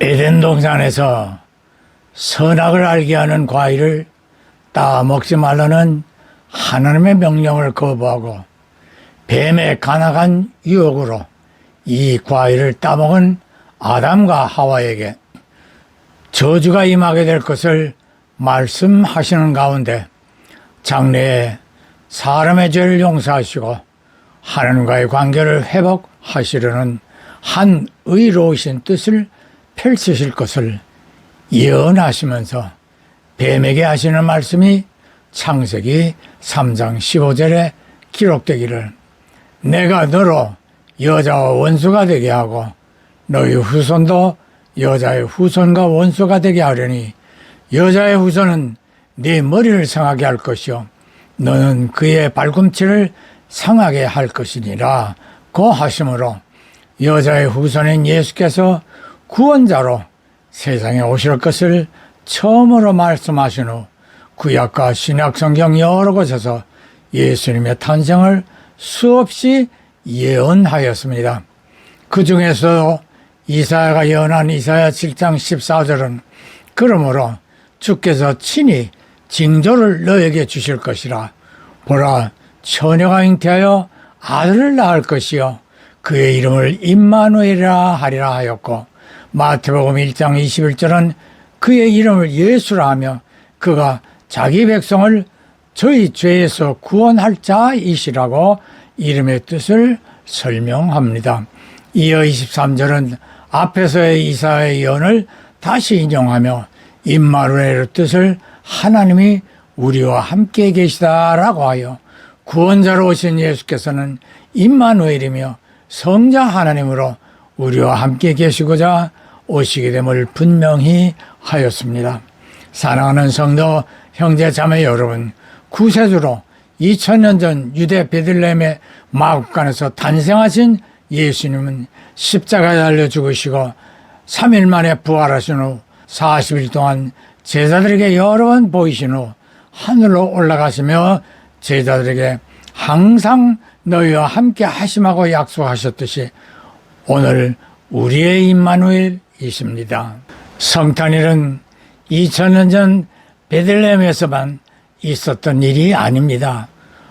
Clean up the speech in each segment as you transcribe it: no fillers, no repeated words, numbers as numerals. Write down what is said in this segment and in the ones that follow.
에덴 동산에서 선악을 알게 하는 과일을 따먹지 말라는 하나님의 명령을 거부하고 뱀의 간악한 유혹으로 이 과일을 따먹은 아담과 하와에게 저주가 임하게 될 것을 말씀하시는 가운데 장래에 사람의 죄를 용서하시고 하나님과의 관계를 회복하시려는 한 의로우신 뜻을 펼치실 것을 예언하시면서 뱀에게 하시는 말씀이 창세기 3장 15절에 기록되기를 내가 너로 여자와 원수가 되게 하고 너희 후손도 여자의 후손과 원수가 되게 하려니 여자의 후손은 네 머리를 상하게 할 것이요 너는 그의 발꿈치를 상하게 할 것이니라 고 하심으로 여자의 후손인 예수께서 구원자로 세상에 오실 것을 처음으로 말씀하신 후 구약과 신약 성경 여러 곳에서 예수님의 탄생을 수없이 예언하였습니다. 그 중에서도 이사야가 예언한 이사야 7장 14절은 그러므로 주께서 친히 징조를 너에게 주실 것이라 보라 처녀가 잉태하여 아들을 낳을 것이요 그의 이름을 임마누엘이라 하리라 하였고 마태복음 1장 21절은 그의 이름을 예수라 하며 그가 자기 백성을 저희 죄에서 구원할 자이시라고 이름의 뜻을 설명합니다. 이어 23절은 앞에서의 이사야의 예언을 다시 인용하며 임마누엘의 뜻을 하나님이 우리와 함께 계시다라고 하여 구원자로 오신 예수께서는 임마누엘이며 성자 하나님으로 우리와 함께 계시고자 오시게 됨을 분명히 하였습니다. 사랑하는 성도 형제 자매 여러분, 구세주로 2000년 전 유대 베들레헴의 마국간에서 탄생하신 예수님은 십자가에 달려 죽으시고 3일 만에 부활하신 후 40일 동안 제자들에게 여러 번 보이신 후 하늘로 올라가시며 제자들에게 항상 너희와 함께 하심하고 약속하셨듯이 오늘 우리의 임마누엘이십니다. 성탄일은 2000년 전 베들레헴에서만 있었던 일이 아닙니다.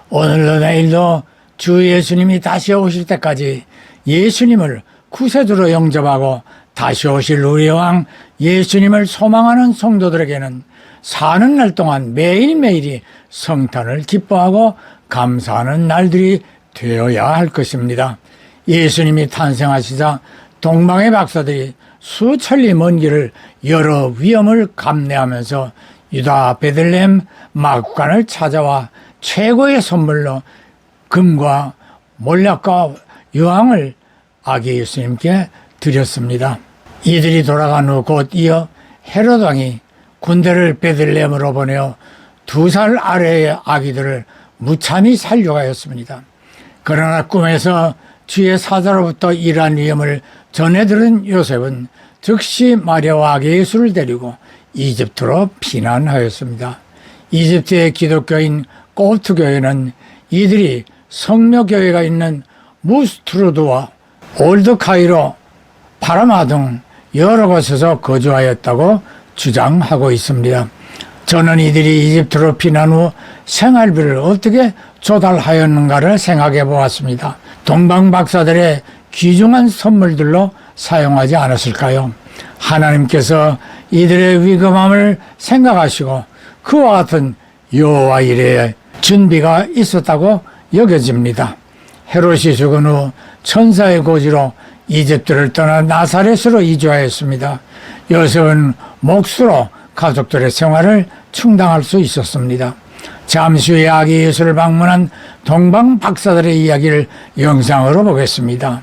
오늘도 내일도 주 예수님이 다시 오실 때까지 예수님을 구세주로 영접하고 다시 오실 우리의 왕 예수님을 소망하는 성도들에게는 사는 날 동안 매일매일이 성탄을 기뻐하고 감사하는 날들이 되어야 할 것입니다. 예수님이 탄생하시자 동방의 박사들이 수천리 먼 길을 여러 위험을 감내하면서 유다 베들레헴 마국간을 찾아와 최고의 선물로 금과 몰약과 유황을 아기 예수님께 드렸습니다. 이들이 돌아간 후 곧 이어 헤롯 왕이 군대를 베들레헴으로 보내어 2살 아래의 아기들을 무참히 살려가였습니다. 그러나 꿈에서 주의 사자로부터 이러한 위험을 전해 들은 요셉은 즉시 마리아와 아기 예수를 데리고 이집트로 피난하였습니다. 이집트의 기독교인 꼬프트교회는 이들이 성묘교회가 있는 무스트루드와 올드 카이로, 파라마 등 여러 곳에서 거주하였다고 주장하고 있습니다. 저는 이들이 이집트로 피난 후 생활비를 어떻게 조달하였는가를 생각해 보았습니다. 동방 박사들의 귀중한 선물들로 사용하지 않았을까요? 하나님께서 이들의 위급함을 생각하시고 그와 같은 여호와 일의 준비가 있었다고 여겨집니다. 헤롯이 죽은 후 천사의 고지로 이집트를 떠나 나사렛으로 이주하였습니다. 요셉은 몫으로 가족들의 생활을 충당할 수 있었습니다. 잠시 후에 아기 예수를 방문한 동방 박사들의 이야기를 영상으로 보겠습니다.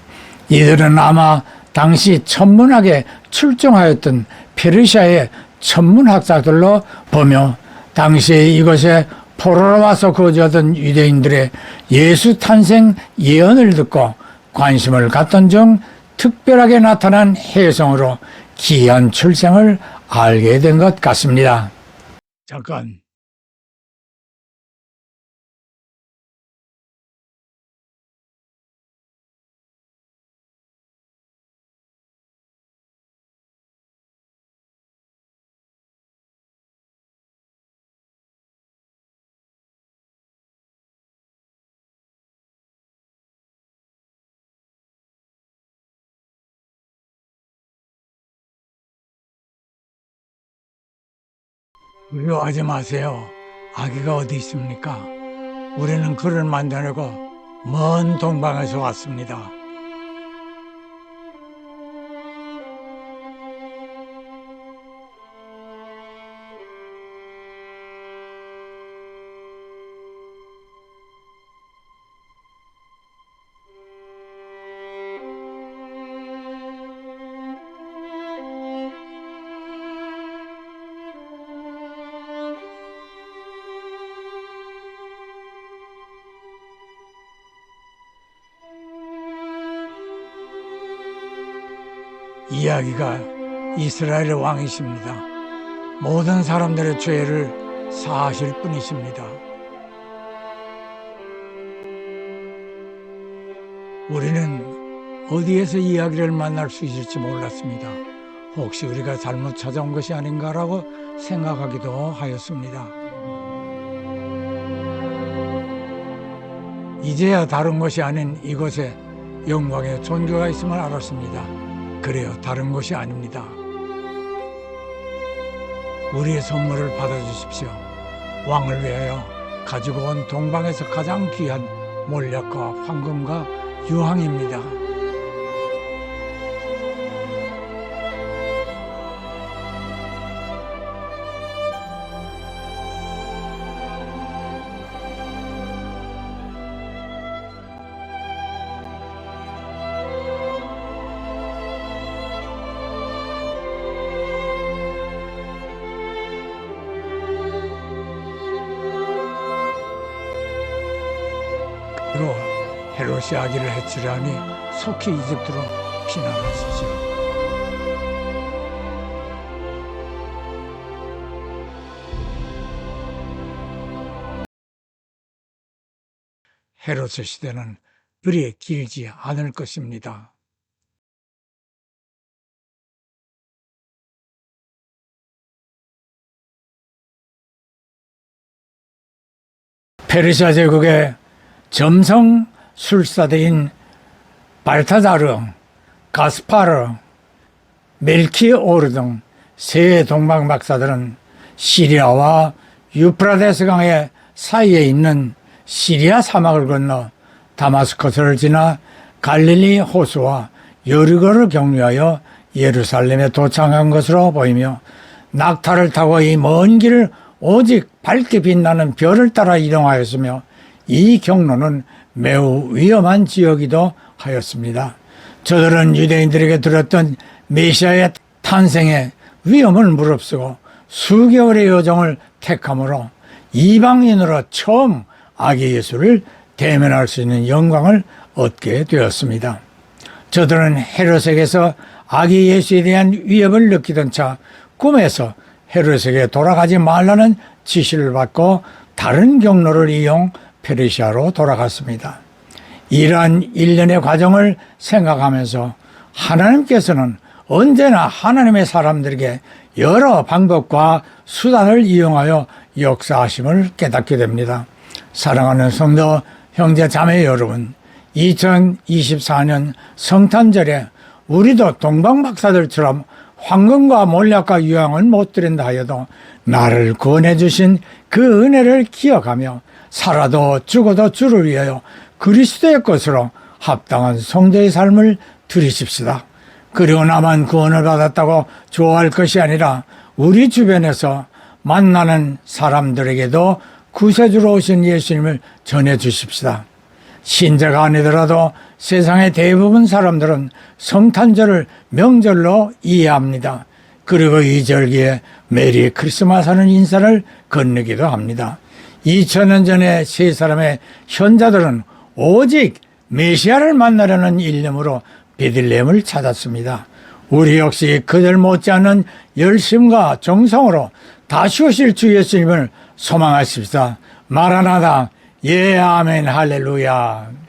이들은 아마 당시 천문학에 출중하였던 페르시아의 천문학자들로 보며 당시에 이곳에 포로로 와서 거주하던 유대인들의 예수 탄생 예언을 듣고 관심을 갖던 중 특별하게 나타난 혜성으로 기이한 출생을 알게 된 것 같습니다. 잠깐. 두려워하지 마세요. 아기가 어디 있습니까? 우리는 그를 만나려고 먼 동방에서 왔습니다. 이야기가 이스라엘의 왕이십니다. 모든 사람들의 죄를 사하실 분이십니다. 우리는 어디에서 이야기를 만날 수 있을지 몰랐습니다. 혹시 우리가 잘못 찾아온 것이 아닌가라고 생각하기도 하였습니다. 이제야 다른 것이 아닌 이곳에 영광의 존귀가 있음을 알았습니다. 그래요, 다른 것이 아닙니다. 우리의 선물을 받아주십시오. 왕을 위하여 가지고 온 동방에서 가장 귀한 몰약과 황금과 유황입니다. 그리고 헤롯이 아기를 해치려 하니 속히 이집트로 피난하십시오. 헤롯의 시대는 그리 길지 않을 것입니다. 페르시아 제국의 점성 술사대인 발타자르, 가스파르, 멜키오르 등 세 동방 박사들은 시리아와 유프라데스 강의 사이에 있는 시리아 사막을 건너 다마스커스를 지나 갈릴리 호수와 여리고를 경유하여 예루살렘에 도착한 것으로 보이며, 낙타를 타고 이 먼 길을 오직 밝게 빛나는 별을 따라 이동하였으며, 이 경로는 매우 위험한 지역이기도 하였습니다. 저들은 유대인들에게 들었던 메시아의 탄생에 위험을 무릅쓰고 수개월의 여정을 택함으로 이방인으로 처음 아기 예수를 대면할 수 있는 영광을 얻게 되었습니다. 저들은 헤롯에게서 아기 예수에 대한 위협을 느끼던 차 꿈에서 헤롯에게 돌아가지 말라는 지시를 받고 다른 경로를 이용 페르시아로 돌아갔습니다. 이러한 일련의 과정을 생각하면서 하나님께서는 언제나 하나님의 사람들에게 여러 방법과 수단을 이용하여 역사하심을 깨닫게 됩니다. 사랑하는 성도 형제 자매 여러분, 2024년 성탄절에 우리도 동방박사들처럼 황금과 몰약과 유황은 못 드린다 하여도 나를 구원해 주신 그 은혜를 기억하며 살아도 죽어도 주를 위하여 그리스도의 것으로 합당한 성도의 삶을 들이십시다. 그리고 나만 구원을 받았다고 좋아할 것이 아니라 우리 주변에서 만나는 사람들에게도 구세주로 오신 예수님을 전해 주십시다. 신자가 아니더라도 세상의 대부분 사람들은 성탄절을 명절로 이해합니다. 그리고 이 절기에 메리 크리스마스 하는 인사를 건네기도 합니다. 2000년 전에 세 사람의 현자들은 오직 메시아를 만나려는 일념으로 베들레헴을 찾았습니다. 우리 역시 그들 못지않은 열심과 정성으로 다시 오실 주 예수님을 소망하십시다. 마라나다. 예, 아멘, 할렐루야.